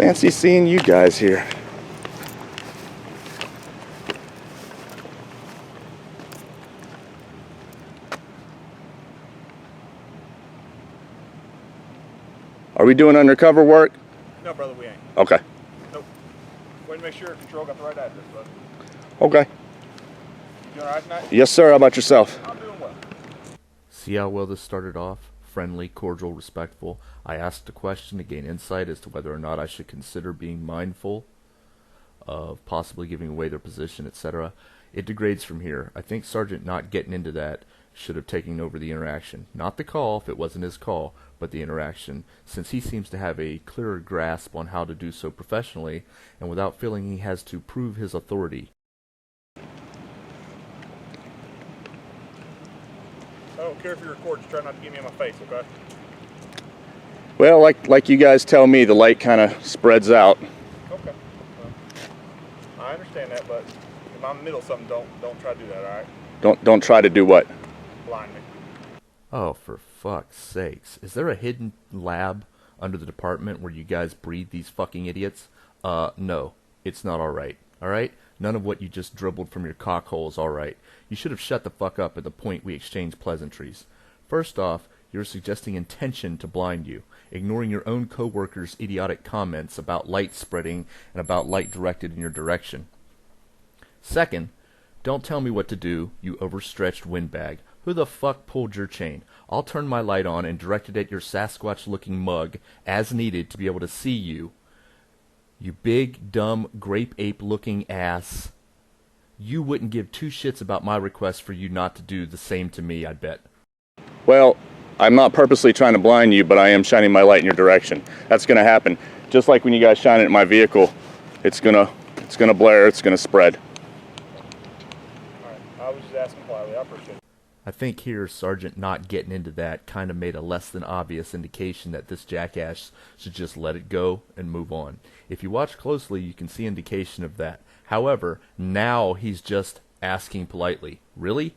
Fancy seeing you guys here. Are we doing undercover work? No, brother, we ain't. Okay. Nope. Wait to make sure control got the right address, bud. Okay. You doing all right tonight? Yes, sir. How about yourself? I'm doing well. See how well this started off? Friendly, cordial, respectful. I asked a question to gain insight as to whether or not I should consider being mindful of possibly giving away their position, etc. It degrades from here. I think Sergeant not getting into that should have taken over the interaction. Not the call, if it wasn't his call, but the interaction, since he seems to have a clearer grasp on how to do so professionally and without feeling he has to prove his authority. I don't care if you record, just try not to get me in my face, okay? Well, like you guys tell me, the light kind of spreads out. Okay. Well, I understand that, but if I'm in the middle of something, don't try to do that, all right? Don't try to do what? Blind me. Oh, for fuck's sakes. Is there a hidden lab under the department where you guys breed these fucking idiots? No. It's not alright. Alright? None of what you just dribbled from your cockhole is alright. You should have shut the fuck up at the point we exchanged pleasantries. First off, you're suggesting intention to blind you, ignoring your own co-workers' idiotic comments about light spreading and about light directed in your direction. Second, don't tell me what to do, you overstretched windbag. Who the fuck pulled your chain? I'll turn my light on and direct it at your Sasquatch-looking mug as needed to be able to see you. You big, dumb, grape ape-looking ass. You wouldn't give two shits about my request for you not to do the same to me, I bet. Well, I'm not purposely trying to blind you, but I am shining my light in your direction. That's going to happen. Just like when you guys shine it at my vehicle, it's gonna blare, it's gonna spread. All right. I was just asking politely. I appreciate it. I think here Sergeant not getting into that kind of made a less than obvious indication that this jackass should just let it go and move on. If you watch closely, you can see indication of that. However, now he's just asking politely. Really?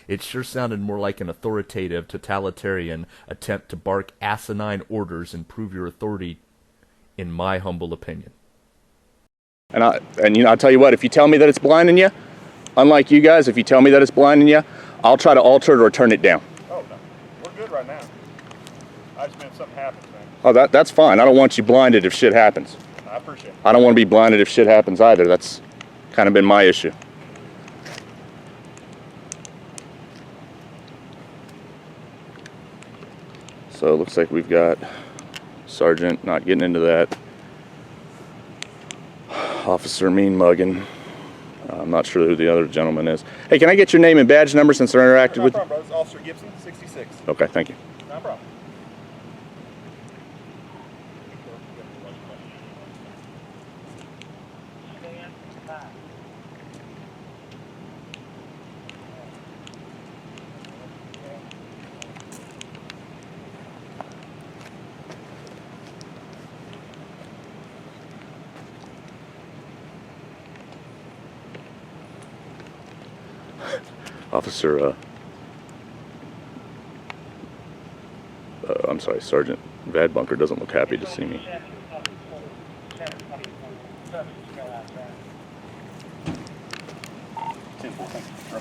It sure sounded more like an authoritative, totalitarian attempt to bark asinine orders and prove your authority, in my humble opinion. And you know, I'll tell you what, if you tell me that it's blinding you, unlike you guys, if you tell me that it's blinding you, I'll try to alter it or turn it down. Oh, no. We're good right now. I just meant something happens, man. Oh, that's fine. I don't want you blinded if shit happens. I appreciate it. I don't want to be blinded if shit happens either. That's kind of been my issue. So it looks like we've got Sergeant not getting into that. Officer mean mugging. I'm not sure who the other gentleman is. Hey, can I get your name and badge number since I interacted with you? No problem, bro. It's Officer Gibson, 66. Okay, thank you. No problem. Officer, I'm sorry, Sergeant Vadbunker doesn't look happy to see me. Mr.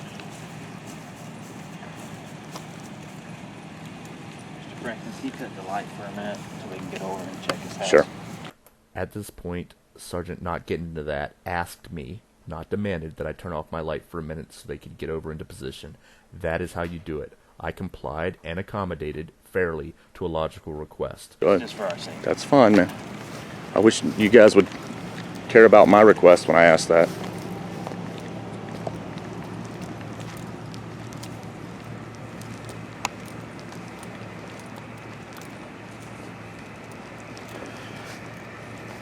Francis, he cut the light for a minute so we can get over and check his house. Sure. At this point, Sergeant not getting into that asked me, not demanded, that I turn off my light for a minute so they could get over into position. That is how you do it. I complied and accommodated fairly to a logical request. Go ahead. Just for our sake. That's fine, man. I wish you guys would care about my request when I ask that.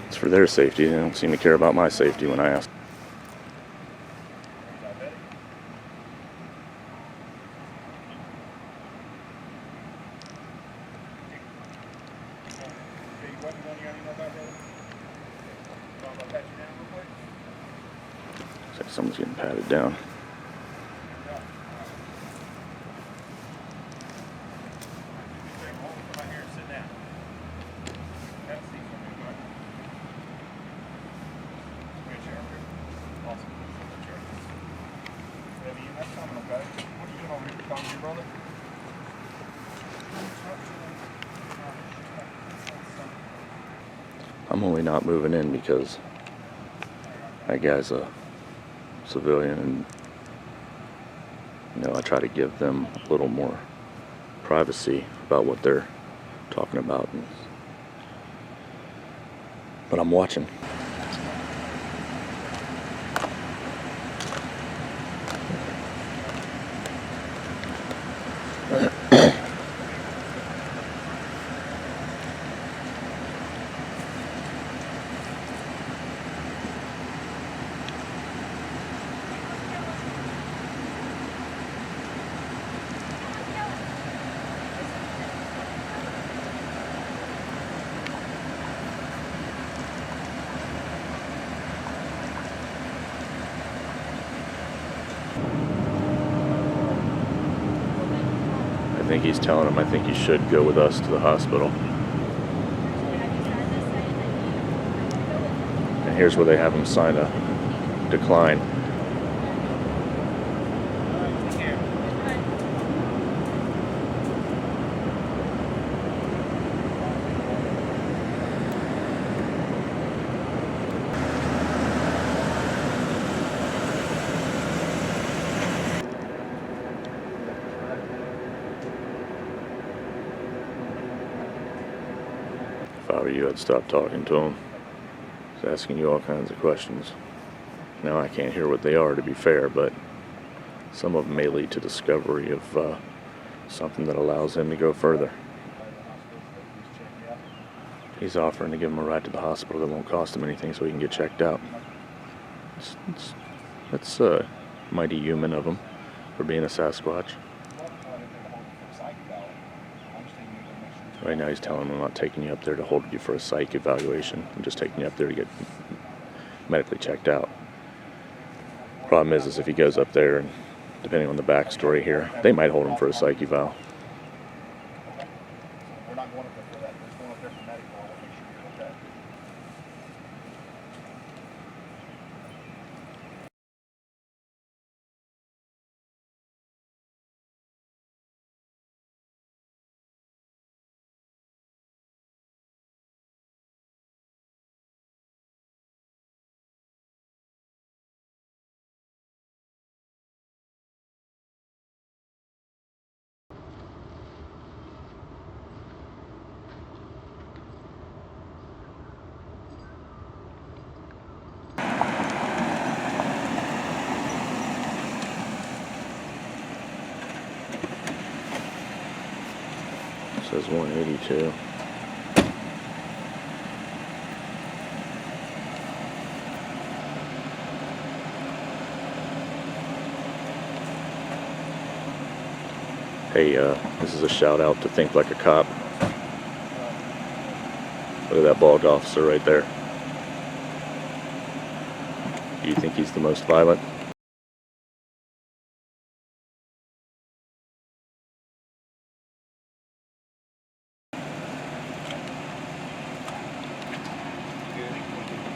It's for their safety. They don't seem to care about my safety when I ask. Looks like someone's getting patted down. I'm only not moving in because that guy's a civilian, and you know, I try to give them a little more privacy about what they're talking about. But I'm watching. I think he's telling him, I think you should go with us to the hospital. And here's where they have him sign a decline. If I were you, I'd stop talking to him. He's asking you all kinds of questions. Now, I can't hear what they are, to be fair, but some of them may lead to discovery of something that allows him to go further. He's offering to give him a ride to the hospital that won't cost him anything so he can get checked out. That's mighty human of him for being a Sasquatch. Right now he's telling him, I'm not taking you up there to hold you for a psych evaluation. I'm just taking you up there to get medically checked out. Problem is if he goes up there, and depending on the backstory here, they might hold him for a psych eval. We're not going up there for that. We're going up there for medical. I want to make sure you're okay. Says 182. Hey, this is a shout out to Think Like a Cop. Look at that bald officer right there. Do you think he's the most violent?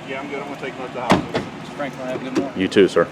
Yeah, I'm good. I'm going to take him up to the hospital. Franklin, have a good morning. You too, sir.